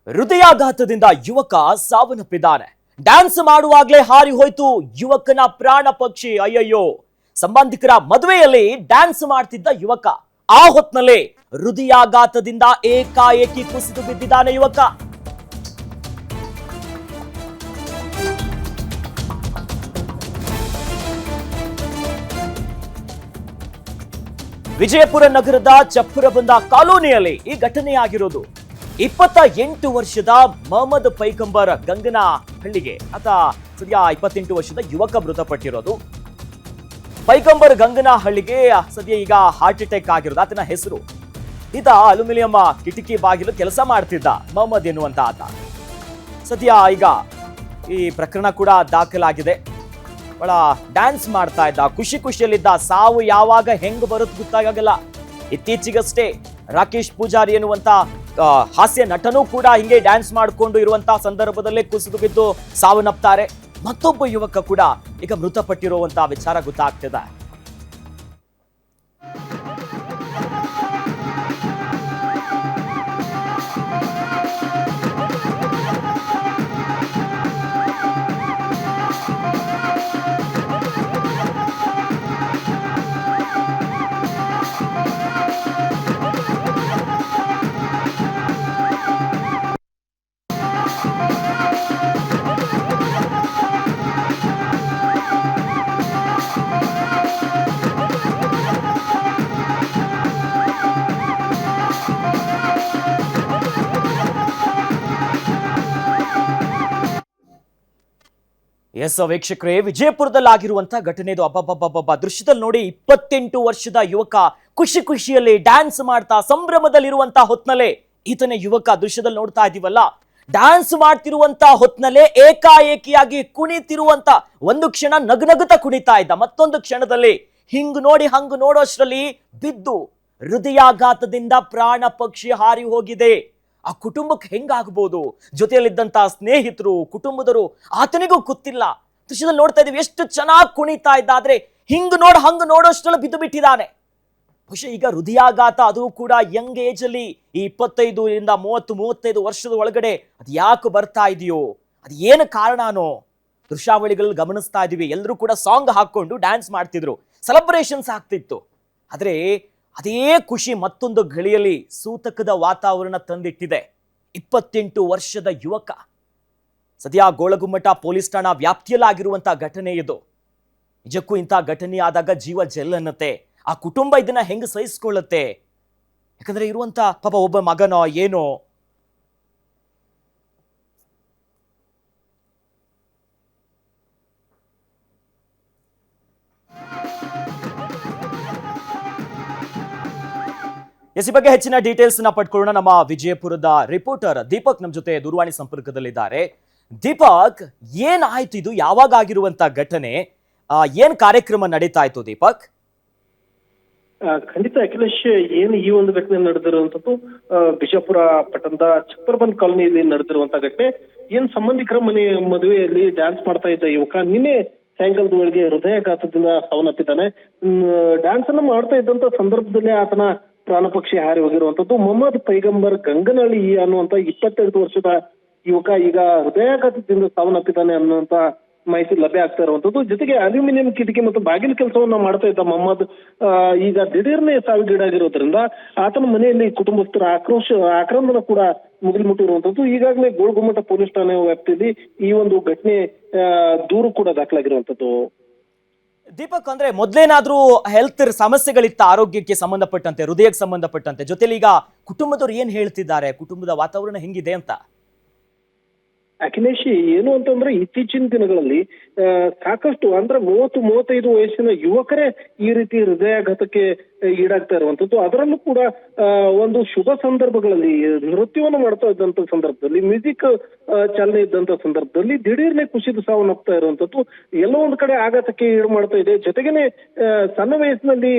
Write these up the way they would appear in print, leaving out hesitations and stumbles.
ಹೃದಯಾಘಾತದಿಂದ ಯುವಕ ಸಾವನ್ನಪ್ಪಿದ್ದಾನೆ. ಡ್ಯಾನ್ಸ್ ಮಾಡುವಾಗಲೇ ಹಾರಿ ಹೋಯ್ತು ಯುವಕನ ಪ್ರಾಣ ಪಕ್ಷಿ. ಅಯ್ಯಯ್ಯೋ, ಸಂಬಂಧಿಕರ ಮದುವೆಯಲ್ಲಿ ಡ್ಯಾನ್ಸ್ ಮಾಡ್ತಿದ್ದ ಯುವಕ ಆ ಹೊತ್ನಲ್ಲೇ ಹೃದಯಾಘಾತದಿಂದ ಏಕಾಏಕಿ ಕುಸಿದು ಬಿದ್ದಿದ್ದಾನೆ ಯುವಕ. ವಿಜಯಪುರ ನಗರದ ಚಪ್ಪರಬಂದ ಕಾಲೋನಿಯಲ್ಲಿ ಈ ಘಟನೆಯಾಗಿರೋದು. 28 ವರ್ಷದ ಮೊಹಮ್ಮದ್ ಪೈಗಂಬರ್ ಗಂಗನಹಳ್ಳಿಗೆ ಸದ್ಯ 28 ವರ್ಷದ ಯುವಕ ಮೃತಪಟ್ಟಿರೋದು. ಪೈಗಂಬರ್ ಗಂಗನಹಳ್ಳಿಗೆ ಸದ್ಯ ಈಗ ಹಾರ್ಟ್ ಅಟ್ಯಾಕ್ ಆಗಿರೋದು. ಆತನ ಹೆಸರು ಈತ ಅಲ್ಯೂಮಿನಿಯಂ ಕಿಟಕಿ ಬಾಗಿಲು ಕೆಲಸ ಮಾಡ್ತಿದ್ದ ಮೊಹಮ್ಮದ್ ಎನ್ನುವಂತ ಆತ. ಸದ್ಯ ಈಗ ಈ ಪ್ರಕರಣ ಕೂಡ ದಾಖಲಾಗಿದೆ. ಬಹಳ ಡ್ಯಾನ್ಸ್ ಮಾಡ್ತಾ ಇದ್ದ, ಖುಷಿಯಲ್ಲಿದ್ದ. ಸಾವು ಯಾವಾಗ ಹೆಂಗ್ ಬರುತ್ತೆ ಗೊತ್ತಾಗಲ್ಲ. ಇತ್ತೀಚೆಗಷ್ಟೇ ರಾಕೇಶ್ ಪೂಜಾರಿ ಎನ್ನುವಂತ ಹಾಸ್ಯ ನಟನೂ ಕೂಡ ಹಿಂಗೆ ಡ್ಯಾನ್ಸ್ ಮಾಡಿಕೊಂಡು ಇರುವಂತಹ ಸಂದರ್ಭದಲ್ಲೇ ಕುಸಿದು ಬಿದ್ದು ಸಾವನ್ನಪ್ತಾರೆ. ಮತ್ತೊಬ್ಬ ಯುವಕ ಕೂಡ ಈಗ ಮೃತಪಟ್ಟಿರುವಂತಹ ವಿಚಾರ ಗೊತ್ತಾಗ್ತಿದೆ. ಎಸ್ ವೀಕ್ಷಕರೇ, ವಿಜಯಪುರದಲ್ಲಾಗಿರುವಂತಹ ಘಟನೆ ಇದು. ಅಬ್ಬಬ್ಬಬ್ಬಬ್ಬ, ದೃಶ್ಯದಲ್ಲಿ ನೋಡಿ 28 ವರ್ಷದ ಯುವಕ ಖುಷಿಯಲ್ಲಿ ಡ್ಯಾನ್ಸ್ ಮಾಡ್ತಾ ಸಂಭ್ರಮದಲ್ಲಿರುವಂತಹ ಹೊತ್ನಲ್ಲೇ ಈತನೇ ಯುವಕ ದೃಶ್ಯದಲ್ಲಿ ನೋಡ್ತಾ ಇದೀವಲ್ಲ, ಡ್ಯಾನ್ಸ್ ಮಾಡ್ತಿರುವಂತ ಹೊತ್ನಲ್ಲೇ ಏಕಾಏಕಿಯಾಗಿ ಕುಣಿತಿರುವಂತ, ಒಂದು ಕ್ಷಣ ನಗನಗುತ್ತಾ ಕುಣಿತಾ ಇದ್ದ, ಮತ್ತೊಂದು ಕ್ಷಣದಲ್ಲಿ ಹಿಂಗ್ ನೋಡಿ ಹಂಗ್ ನೋಡೋಷ್ಟ್ರಲ್ಲಿ ಬಿದ್ದು ಹೃದಯಾಘಾತದಿಂದ ಪ್ರಾಣ ಪಕ್ಷಿ ಹಾರಿ ಹೋಗಿದೆ. ಆ ಕುಟುಂಬಕ್ಕೆ ಹೆಂಗಾಗ್ಬೋದು? ಜೊತೆಯಲ್ಲಿದ್ದಂತ ಸ್ನೇಹಿತರು, ಕುಟುಂಬದವರು ಆತನಿಗೂ ಗೊತ್ತಿಲ್ಲ. ದೃಶ್ಯದಲ್ಲಿ ನೋಡ್ತಾ ಇದೀವಿ, ಎಷ್ಟು ಚೆನ್ನಾಗಿ ಕುಣಿತಾ ಇದ್ದ, ಆದ್ರೆ ಹಿಂಗ್ ಹಂಗ್ ನೋಡೋಷ್ಟ್ರಲ್ಲಿ ಬಿದ್ದು ಬಿಟ್ಟಿದ್ದಾನೆ. ಬಹುಶಃ ಈಗ ಹೃದಯಾಘಾತ, ಅದು ಕೂಡ ಯಂಗ್ ಏಜ್ ಅಲ್ಲಿ, ಈ 25 30-35 ವರ್ಷದ ಒಳಗಡೆ ಅದು ಯಾಕೆ ಬರ್ತಾ ಇದೆಯೋ, ಅದು ಏನು ಕಾರಣನೋ ದೃಶ್ಯಾವಳಿಗಳಲ್ಲಿ ಗಮನಿಸ್ತಾ ಇದೀವಿ. ಎಲ್ಲರೂ ಕೂಡ ಸಾಂಗ್ ಹಾಕೊಂಡು ಡ್ಯಾನ್ಸ್ ಮಾಡ್ತಿದ್ರು, ಸೆಲೆಬ್ರೇಷನ್ಸ್ ಆಗ್ತಿತ್ತು. ಆದ್ರೆ ಅದೇ ಖುಷಿ ಮತ್ತೊಂದು ಗಳಿಯಲ್ಲಿ ಸೂತಕದ ವಾತಾವರಣ ತಂದಿಟ್ಟಿದೆ. 28 ವರ್ಷದ ಯುವಕ ಸದ್ಯ ಗೋಳಗುಮ್ಮಟ ಪೊಲೀಸ್ ಠಾಣಾ ವ್ಯಾಪ್ತಿಯಲ್ಲಾಗಿರುವಂತಹ ಘಟನೆ ಇದು. ನಿಜಕ್ಕೂ ಇಂಥ ಘಟನೆ ಆದಾಗ ಜೀವ ಜೆಲ್ ಅನ್ನತ್ತೆ. ಆ ಕುಟುಂಬ ಇದನ್ನ ಹೆಂಗ್ ಸಹಿಸ್ಕೊಳ್ಳುತ್ತೆ? ಯಾಕಂದ್ರೆ ಇರುವಂತ ಪಾಪ ಒಬ್ಬ ಮಗನೋ ಏನೋ. ಈ ಬಗ್ಗೆ ಹೆಚ್ಚಿನ ಡೀಟೇಲ್ಸ್ ನ ಪಡ್ಕೊಳ್ಳೋಣ. ನಮ್ಮ ವಿಜಯಪುರದ ರಿಪೋರ್ಟರ್ ದೀಪಕ್ ನಮ್ಮ ಜೊತೆ ದೂರವಾಣಿ ಸಂಪರ್ಕದಲ್ಲಿದ್ದಾರೆ. ದೀಪಕ್, ಏನಾಯ್ತು ಇದು? ಯಾವಾಗ ಆಗಿರುವಂತ ಘಟನೆ? ಏನ್ ಕಾರ್ಯಕ್ರಮ ನಡೀತಾ ಇತ್ತು ದೀಪಕ್? ಖಂಡಿತ ಅಖಿಲೇಶ್, ಏನು ಈ ಒಂದು ಘಟನೆ ನಡೆದಿರುವಂತದ್ದು ಬಿಜಾಪುರ ಪಟ್ಟಣದ ಚಪ್ಪರಬಂದ್ ಕಾಲೋನಿಯಲ್ಲಿ ನಡೆದಿರುವಂತಹ ಘಟನೆ. ಏನ್ ಸಂಬಂಧಿಕರ ಮದುವೆಯಲ್ಲಿ ಡ್ಯಾನ್ಸ್ ಮಾಡ್ತಾ ಇದ್ದ ಯುವಕ ನಿನ್ನೆ ಸಾಯಂಕಾಲದ ವೇಳೆಗೆ ಹೃದಯಾಘಾತದಿಂದ ಸಾವನ್ನಪ್ಪಿದ್ದಾನೆ. ಡ್ಯಾನ್ಸ್ ಅನ್ನು ಮಾಡ್ತಾ ಇದ್ದಂತ ಸಂದರ್ಭದಲ್ಲಿ ಆತನ ಪ್ರಾಣ ಪಕ್ಷಿ ಹಾರಿ ಹೋಗಿರುವಂತದ್ದು. ಮೊಹಮ್ಮದ್ ಪೈಗಂಬರ್ ಗಂಗನಹಳ್ಳಿ ಅನ್ನುವಂತ 28 ವರ್ಷದ ಯುವಕ ಈಗ ಹೃದಯಾಘಾತದಿಂದ ಸಾವನ್ನಪ್ಪಿದ್ದಾನೆ ಅನ್ನುವಂತ ಮಾಹಿತಿ ಲಭ್ಯ ಆಗ್ತಾ ಇರುವಂತದ್ದು. ಜೊತೆಗೆ ಅಲ್ಯೂಮಿನಿಯಂ ಕಿಟಕಿ ಮತ್ತು ಬಾಗಿಲು ಕೆಲಸವನ್ನ ಮಾಡ್ತಾ ಇದ್ದ ಮೊಹಮ್ಮದ್ ಈಗ ದಿಢೀರ್ನೆ ಸಾವಿಗೀಡಾಗಿರೋದ್ರಿಂದ ಆತನ ಮನೆಯಲ್ಲಿ ಕುಟುಂಬಸ್ಥರ ಆಕ್ರಂದನ ಕೂಡ ಮುಗಿಲು ಮುಟ್ಟಿರುವಂತದ್ದು. ಈಗಾಗಲೇ ಗೋಳಗುಮ್ಮಟ ಪೊಲೀಸ್ ಠಾಣೆ ವ್ಯಾಪ್ತಿಯಲ್ಲಿ ಈ ಒಂದು ಘಟನೆ ದೂರು ಕೂಡ ದಾಖಲಾಗಿರುವಂತದ್ದು. ದೀಪಕ್, ಅಂದ್ರೆ ಮೊದ್ಲೇನಾದ್ರೂ ಹೆಲ್ತ್ ಸಮಸ್ಯೆಗಳಿತ್ತ ಆರೋಗ್ಯಕ್ಕೆ ಸಂಬಂಧಪಟ್ಟಂತೆ, ಹೃದಯಕ್ಕೆ ಸಂಬಂಧಪಟ್ಟಂತೆ? ಜೊತೆಲಿ ಈಗ ಕುಟುಂಬದವ್ರು ಏನ್ ಹೇಳ್ತಿದ್ದಾರೆ, ಕುಟುಂಬದ ವಾತಾವರಣ ಹೆಂಗಿದೆ ಅಂತ? ಅಖಿಲೇಶ್, ಏನು ಅಂತಂದ್ರೆ ಇತ್ತೀಚಿನ ದಿನಗಳಲ್ಲಿ ಸಾಕಷ್ಟು ಅಂದ್ರೆ 30-35 ವಯಸ್ಸಿನ ಯುವಕರೇ ಈ ರೀತಿ ಹೃದಯಾಘಾತಕ್ಕೆ ಈಡಾಗ್ತಾ ಇರುವಂತದ್ದು. ಅದರಲ್ಲೂ ಕೂಡ ಒಂದು ಶುಭ ಸಂದರ್ಭಗಳಲ್ಲಿ ನೃತ್ಯವನ್ನು ಮಾಡ್ತಾ ಇದ್ದಂತ ಸಂದರ್ಭದಲ್ಲಿ, ಮ್ಯೂಸಿಕ್ ಚಾಲನೆ ಇದ್ದಂತ ಸಂದರ್ಭದಲ್ಲಿ ದಿಢೀರ್ನೆ ಕುಸಿದು ಸಾವನ್ನಪ್ತಾ ಇರುವಂತದ್ದು ಎಲ್ಲೋ ಒಂದ್ ಕಡೆ ಆಘಾತಕ್ಕೆ ಈಡು ಮಾಡ್ತಾ ಇದೆ. ಜೊತೆಗೇನೆ ಸಣ್ಣ ವಯಸ್ಸಿನಲ್ಲಿ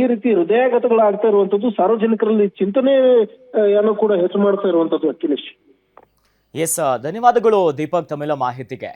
ಈ ರೀತಿ ಹೃದಯಾಘಾತಗಳಾಗ್ತಾ ಇರುವಂತದ್ದು ಸಾರ್ವಜನಿಕರಲ್ಲಿ ಚಿಂತನೆಯನ್ನು ಕೂಡ ಹೆಚ್ಚು ಮಾಡ್ತಾ ಇರುವಂತದ್ದು ಅಖಿಲೇಶ್. ಎಸ್, ಧನ್ಯವಾದಗಳು ದೀಪಕ್ ತಮ್ಮೆಲ್ಲ ಮಾಹಿತಿಗೆ.